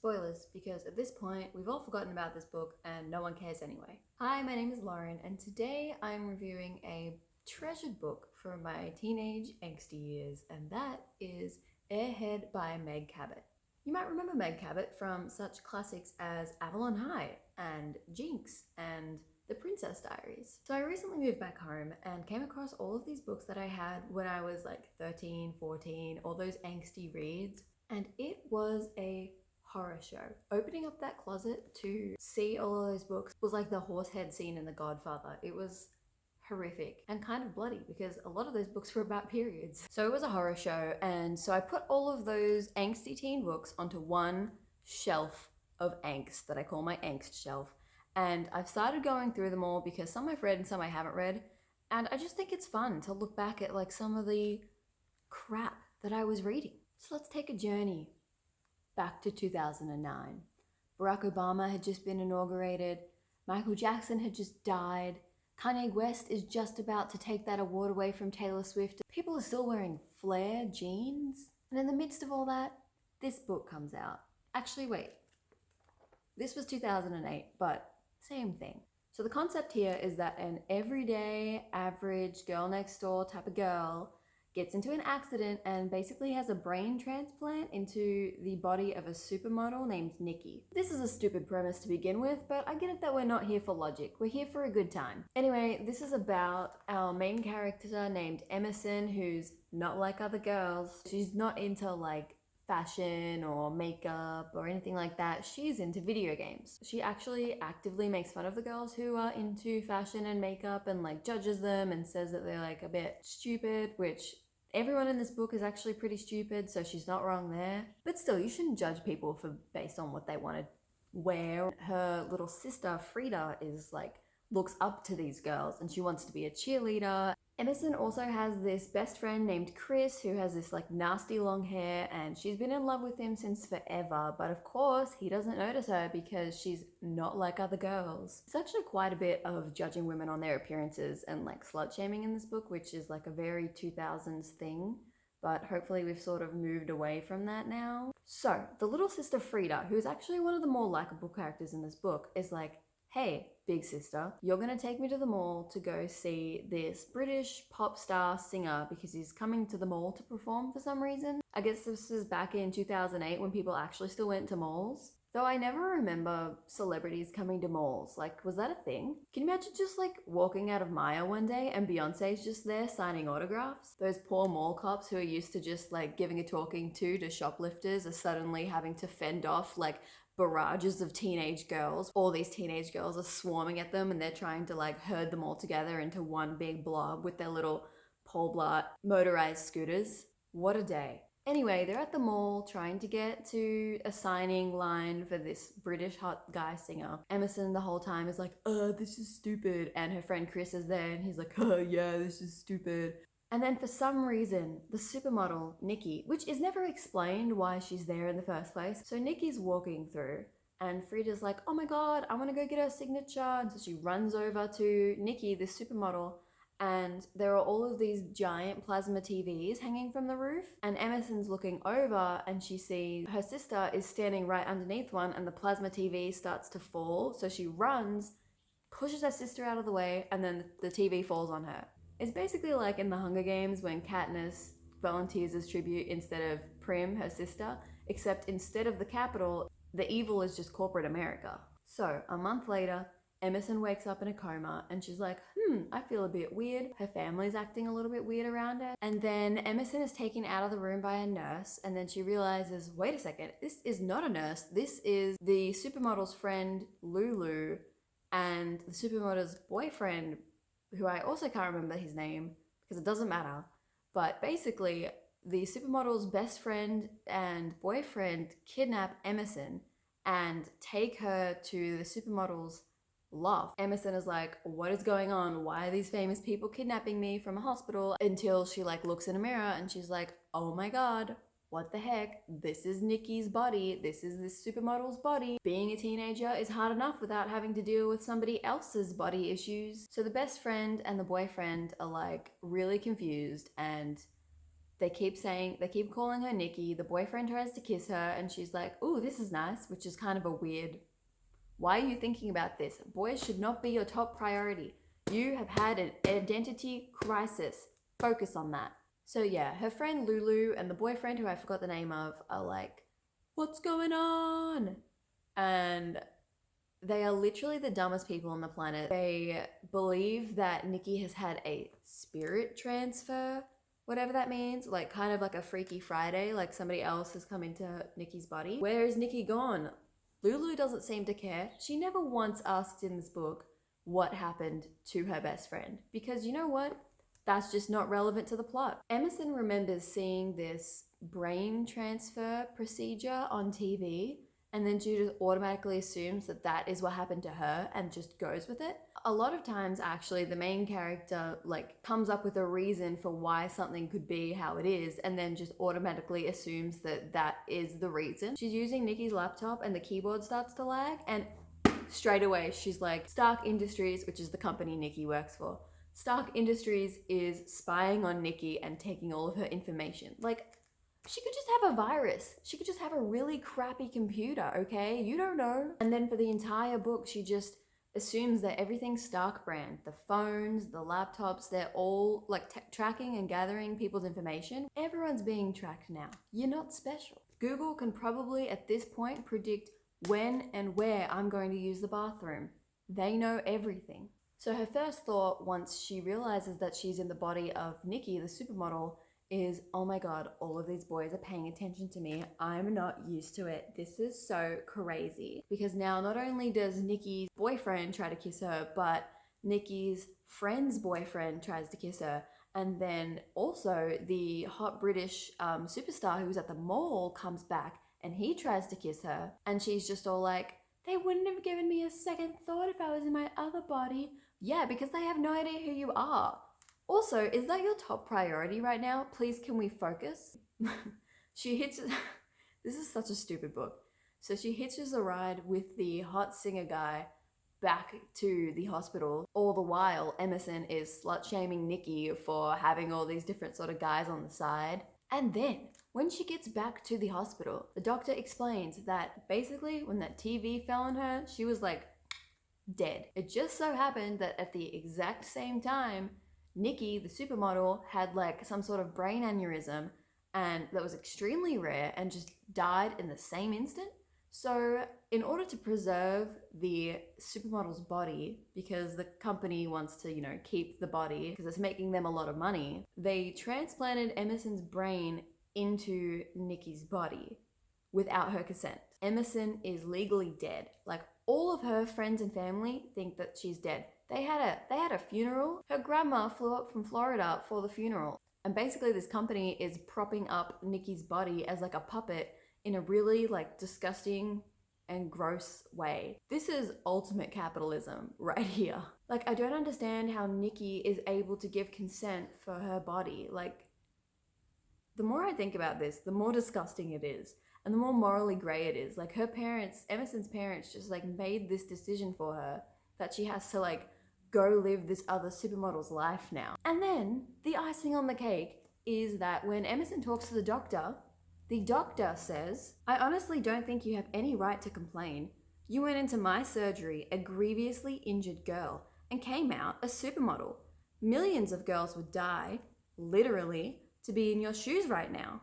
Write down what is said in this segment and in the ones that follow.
Spoilers, because at this point, we've all forgotten about this book and no one cares anyway. Hi, my name is Lauren, and today I'm reviewing a treasured book from my teenage angsty years, and that is Airhead by Meg Cabot. You might remember Meg Cabot from such classics as Avalon High and Jinx and The Princess Diaries. So I recently moved back home and came across all of these books that I had when I was like 13, 14, all those angsty reads, and it was a horror show. Opening up that closet to see all of those books was like the horse head scene in The Godfather. It was horrific and kind of bloody because a lot of those books were about periods. So it was a horror show, and so I put all of those angsty teen books onto one shelf of angst that I call my angst shelf. And I've started going through them all because some I've read and some I haven't read. And I just think it's fun to look back at like some of the crap that I was reading. So let's take a journey back to 2009. Barack Obama had just been inaugurated. Michael Jackson had just died. Kanye West is just about to take that award away from Taylor Swift. People are still wearing flare jeans. And in the midst of all that, this book comes out. Actually, wait. This was 2008, but same thing. So the concept here is that an everyday, average, girl next door type of girl gets into an accident and basically has a brain transplant into the body of a supermodel named Nikki. This is a stupid premise to begin with, but I get it that we're not here for logic. We're here for a good time. Anyway, this is about our main character named Emerson, who's not like other girls. She's not into like fashion or makeup or anything like that. She's into video games. She actually actively makes fun of the girls who are into fashion and makeup and like judges them and says that they're like a bit stupid, which everyone in this book is actually pretty stupid, so she's not wrong there. But still, you shouldn't judge people for based on what they want to wear. Her little sister Frida is like looks up to these girls and she wants to be a cheerleader. Emerson also has this best friend named Chris who has this like nasty long hair, and she's been in love with him since forever, but of course he doesn't notice her because she's not like other girls. It's actually quite a bit of judging women on their appearances and like slut shaming in this book, which is like a very 2000s thing, but hopefully we've sort of moved away from that now. So the little sister Frida, who is actually one of the more likable characters in this book, is like, hey, big sister, you're gonna take me to the mall to go see this British pop star singer because he's coming to the mall to perform for some reason. I guess this is back in 2008 when people actually still went to malls. Though I never remember celebrities coming to malls. Like, was that a thing? Can you imagine just like walking out of Maya one day and Beyonce's just there signing autographs? Those poor mall cops who are used to just like giving a talking to shoplifters are suddenly having to fend off like barrages of teenage girls. All these teenage girls are swarming at them and they're trying to like herd them all together into one big blob with their little Paul Blart motorized scooters. What a day. Anyway, they're at the mall trying to get to a signing line for this British hot guy singer. Emerson the whole time is like, this is stupid. And her friend Chris is there and he's like, yeah, this is stupid. And then for some reason, the supermodel, Nikki, which is never explained why she's there in the first place. So Nikki's walking through and Frida's like, oh my God, I want to go get her signature. And so she runs over to Nikki, this supermodel, and there are all of these giant plasma TVs hanging from the roof. And Emerson's looking over and she sees her sister is standing right underneath one and the plasma TV starts to fall. So she runs, pushes her sister out of the way, and then the TV falls on her. It's basically like in the Hunger Games when Katniss volunteers as tribute instead of Prim, her sister, except instead of the Capitol, the evil is just corporate America. So a month later, Emerson wakes up in a coma and she's like, I feel a bit weird. Her family's acting a little bit weird around her. And then Emerson is taken out of the room by a nurse, and then she realizes, wait a second, this is not a nurse. This is the supermodel's friend, Lulu, and the supermodel's boyfriend, who I also can't remember his name because it doesn't matter. But basically, the supermodel's best friend and boyfriend kidnap Emerson and take her to the supermodel's loft. Emerson is like, what is going on? Why are these famous people kidnapping me from a hospital? Until she like looks in a mirror and she's like, oh my God, what the heck? This is Nikki's body. This is this supermodel's body. Being a teenager is hard enough without having to deal with somebody else's body issues. So the best friend and the boyfriend are like really confused and They keep calling her Nikki. The boyfriend tries to kiss her and she's like, "Ooh, this is nice," which is kind of a weird, why are you thinking about this? Boys should not be your top priority. You have had an identity crisis. Focus on that. So yeah, her friend Lulu and the boyfriend, who I forgot the name of, are like, "What's going on?" And they are literally the dumbest people on the planet. They believe that Nikki has had a spirit transfer, whatever that means, like kind of like a Freaky Friday, like somebody else has come into Nikki's body. Where is Nikki gone? Lulu doesn't seem to care. She never once asks in this book what happened to her best friend, because you know what? That's just not relevant to the plot. Emerson remembers seeing this brain transfer procedure on TV, and then she just automatically assumes that that is what happened to her and just goes with it. A lot of times, actually, the main character like comes up with a reason for why something could be how it is, and then just automatically assumes that that is the reason. She's using Nikki's laptop and the keyboard starts to lag, and straight away she's like, Stark Industries, which is the company Nikki works for, Stark Industries is spying on Nikki and taking all of her information. Like, she could just have a virus. She could just have a really crappy computer, okay? You don't know. And then for the entire book, she just assumes that everything's Stark brand. The phones, the laptops, they're all like tracking and gathering people's information. Everyone's being tracked now. You're not special. Google can probably at this point predict when and where I'm going to use the bathroom. They know everything. So her first thought, once she realizes that she's in the body of Nikki, the supermodel, is, oh my god, all of these boys are paying attention to me. I'm not used to it. This is so crazy. Because now not only does Nikki's boyfriend try to kiss her, but Nikki's friend's boyfriend tries to kiss her. And then also the hot British superstar who was at the mall comes back and he tries to kiss her. And she's just all like, they wouldn't have given me a second thought if I was in my other body. Yeah, because they have no idea who you are. Also, is that your top priority right now? Please, can we focus? This is such a stupid book. So she hitches a ride with the hot singer guy back to the hospital. All the while, Emerson is slut-shaming Nikki for having all these different sort of guys on the side. And then, when she gets back to the hospital, the doctor explains that basically when that TV fell on her, she was like dead. It just so happened that at the exact same time, Nikki, the supermodel, had like some sort of brain aneurysm, and that was extremely rare and just died in the same instant. So in order to preserve the supermodel's body, because the company wants to, you know, keep the body because it's making them a lot of money, they transplanted Emerson's brain into Nikki's body without her consent. Emerson is legally dead. Like, all of her friends and family think that she's dead. They had a funeral. Her grandma flew up from Florida for the funeral. And basically this company is propping up Nikki's body as like a puppet in a really like disgusting and gross way. This is ultimate capitalism right here. Like, I don't understand how Nikki is able to give consent for her body. Like, the more I think about this, the more disgusting it is. And the more morally grey it is. Like, her parents, Emerson's parents, just like made this decision for her that she has to like go live this other supermodel's life now. And then the icing on the cake is that when Emerson talks to the doctor says, I honestly don't think you have any right to complain. You went into my surgery, a grievously injured girl, and came out a supermodel. Millions of girls would die, literally, to be in your shoes right now.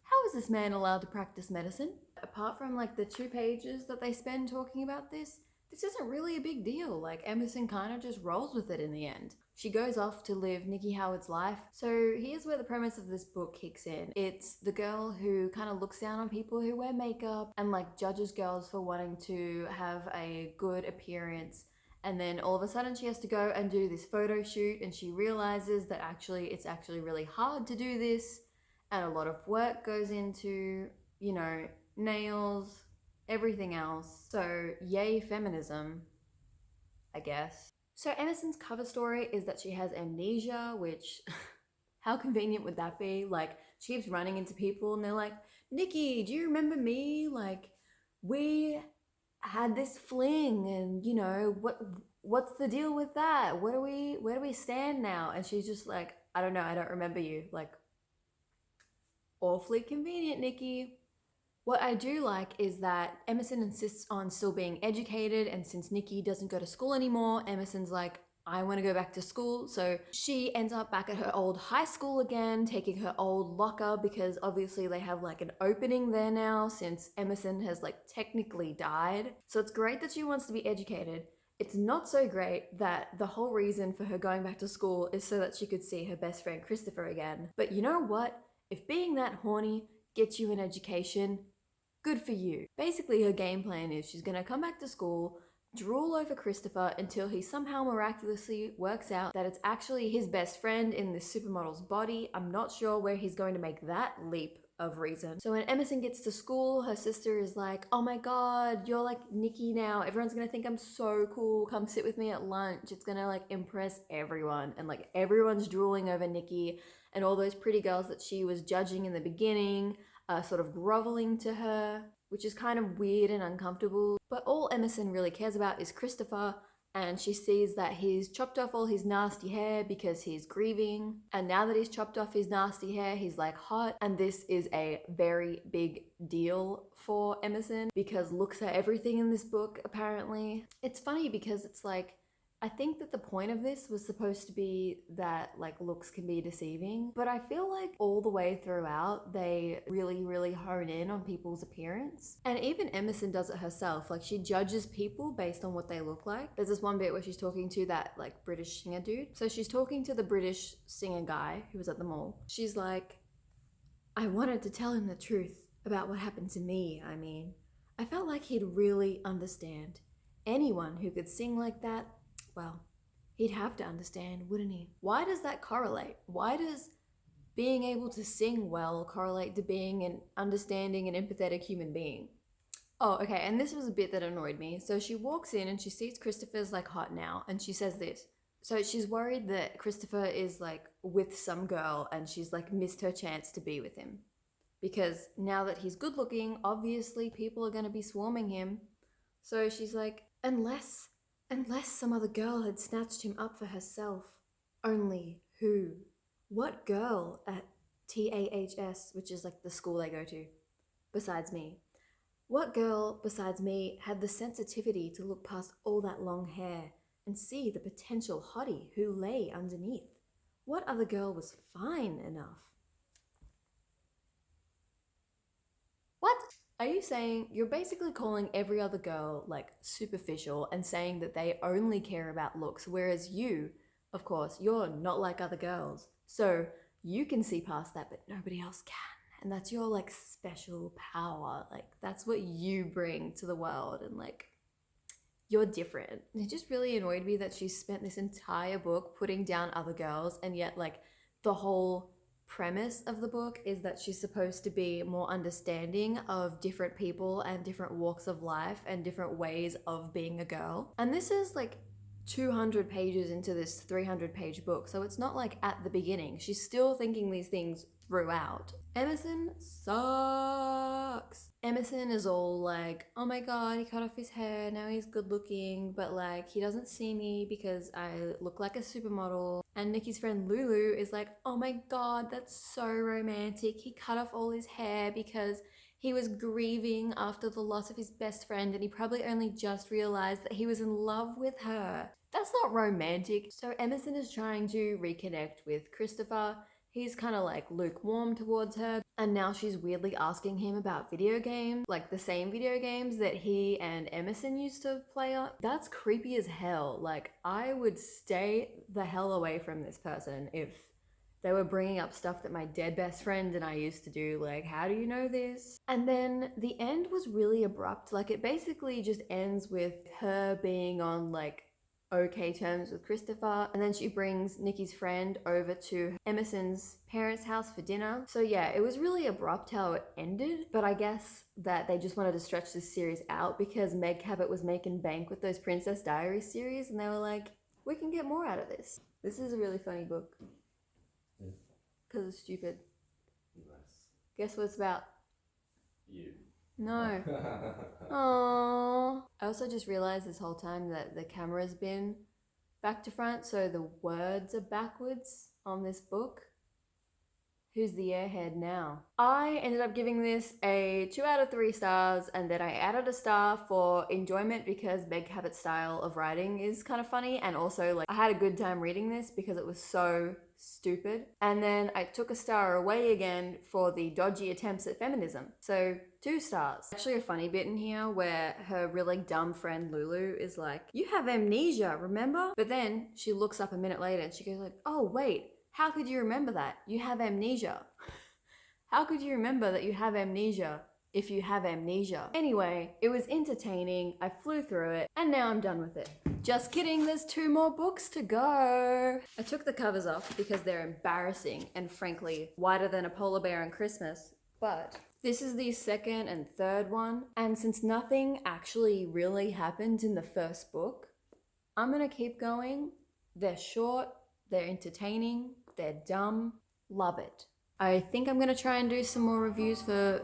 How is this man allowed to practice medicine? Apart from like the 2 pages that they spend talking about this isn't really a big deal. Like, Emerson kind of just rolls with it in the end. She goes off to live Nikki Howard's life. So here's where the premise of this book kicks in. It's the girl who kind of looks down on people who wear makeup and like judges girls for wanting to have a good appearance. And then all of a sudden she has to go and do this photo shoot, and she realizes that it's actually really hard to do this. And a lot of work goes into, you know, nails, everything else. So yay feminism, I guess. So Emerson's cover story is that she has amnesia, which how convenient would that be? Like, she keeps running into people and they're like, Nikki, do you remember me? Like, we had this fling and, you know, what's the deal with that? Where do we stand now? And she's just like, I don't know, I don't remember you. Like, awfully convenient, Nikki. What I do like is that Emerson insists on still being educated, and since Nikki doesn't go to school anymore, Emerson's like, I want to go back to school. So she ends up back at her old high school again, taking her old locker because obviously they have like an opening there now since Emerson has like technically died. So it's great that she wants to be educated. It's not so great that the whole reason for her going back to school is so that she could see her best friend Christopher again. But you know what? If being that horny gets you an education, good for you. Basically, her game plan is she's gonna come back to school, drool over Christopher until he somehow miraculously works out that it's actually his best friend in this supermodel's body. I'm not sure where he's going to make that leap of reason. So when Emerson gets to school, her sister is like, oh my god, you're like Nikki now. Everyone's gonna think I'm so cool. Come sit with me at lunch. It's gonna like impress everyone. And like everyone's drooling over Nikki, and all those pretty girls that she was judging in the beginning are sort of groveling to her, which is kind of weird and uncomfortable. But all Emerson really cares about is Christopher, and she sees that he's chopped off all his nasty hair because he's grieving. And now that he's chopped off his nasty hair, he's like hot. And this is a very big deal for Emerson because looks are everything in this book, apparently. It's funny because it's like, I think that the point of this was supposed to be that like looks can be deceiving, but I feel like all the way throughout they really hone in on people's appearance. And even Emerson does it herself. Like she judges people based on what they look like. There's this one bit where she's talking to that like British singer dude. So she's talking to the British singer guy who was at the mall. She's like, I wanted to tell him the truth about what happened to me. I mean, I felt like he'd really understand. Anyone who could sing like that, well, he'd have to understand, wouldn't he? Why does that correlate? Why does being able to sing well correlate to being an understanding and empathetic human being? Oh, okay, and this was a bit that annoyed me. So she walks in and she sees Christopher's like hot now, and she says this. So she's worried that Christopher is like with some girl and she's like missed her chance to be with him. Because now that he's good looking, obviously people are gonna be swarming him. So she's like, unless some other girl had snatched him up for herself. Only who? What girl at TAHS, which is like the school they go to, besides me? What girl besides me had the sensitivity to look past all that long hair and see the potential hottie who lay underneath? What other girl was fine enough? What? Are you saying you're basically calling every other girl like superficial and saying that they only care about looks, whereas you, of course, you're not like other girls. So you can see past that, but nobody else can. And that's your like special power. Like that's what you bring to the world, and like you're different. And it just really annoyed me that she spent this entire book putting down other girls, and yet like the whole premise of the book is that she's supposed to be more understanding of different people and different walks of life and different ways of being a girl. And this is like 200 pages into this 300-page book, so it's not like at the beginning. She's still thinking these things throughout. Emerson sucks. Emerson is all like, oh my god, he cut off his hair, now he's good looking, but like he doesn't see me because I look like a supermodel. And Nikki's friend Lulu is like, oh my god, that's so romantic. He cut off all his hair because he was grieving after the loss of his best friend, and he probably only just realized that he was in love with her. That's not romantic. So Emerson is trying to reconnect with Christopher. He's kind of like lukewarm towards her, and now she's weirdly asking him about video games, like the same video games that he and Emerson used to play on. That's creepy as hell. Like, I would stay the hell away from this person if they were bringing up stuff that my dead best friend and I used to do. Like, how do you know this? And then the end was really abrupt. Like, it basically just ends with her being on like okay terms with Christopher, and then she brings Nikki's friend over to Emerson's parents' house for dinner. So yeah, it was really abrupt how it ended, but I guess that they just wanted to stretch this series out because Meg Cabot was making bank with those Princess Diaries series, and they were like, we can get more out of this. This is a really funny book. Because it's stupid. Nice. Guess what it's about? You. No. Aww. I also just realized this whole time that the camera's been back to front, so the words are backwards on this book. Who's the airhead now? I ended up giving this a 2 out of 3 stars, and then I added a star for enjoyment because Meg Cabot's style of writing is kind of funny, and also like I had a good time reading this because it was so stupid. And then I took a star away again for the dodgy attempts at feminism. So 2 stars. Actually a funny bit in here where her really dumb friend Lulu is like, "You have amnesia, remember?" But then she looks up a minute later and she goes like, "Oh wait, how could you remember that? You have amnesia." How could you remember that you have amnesia if you have amnesia? Anyway, it was entertaining, I flew through it, and now I'm done with it. Just kidding, there's 2 more books to go. I took the covers off because they're embarrassing and frankly whiter than a polar bear on Christmas, but this is the 2nd and 3rd one, and since nothing actually really happened in the first book, I'm gonna keep going. They're short, they're entertaining, they're dumb, love it. I think I'm gonna try and do some more reviews for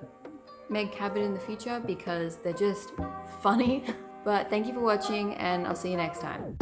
Meg Cabot in the future because they're just funny. But thank you for watching and I'll see you next time.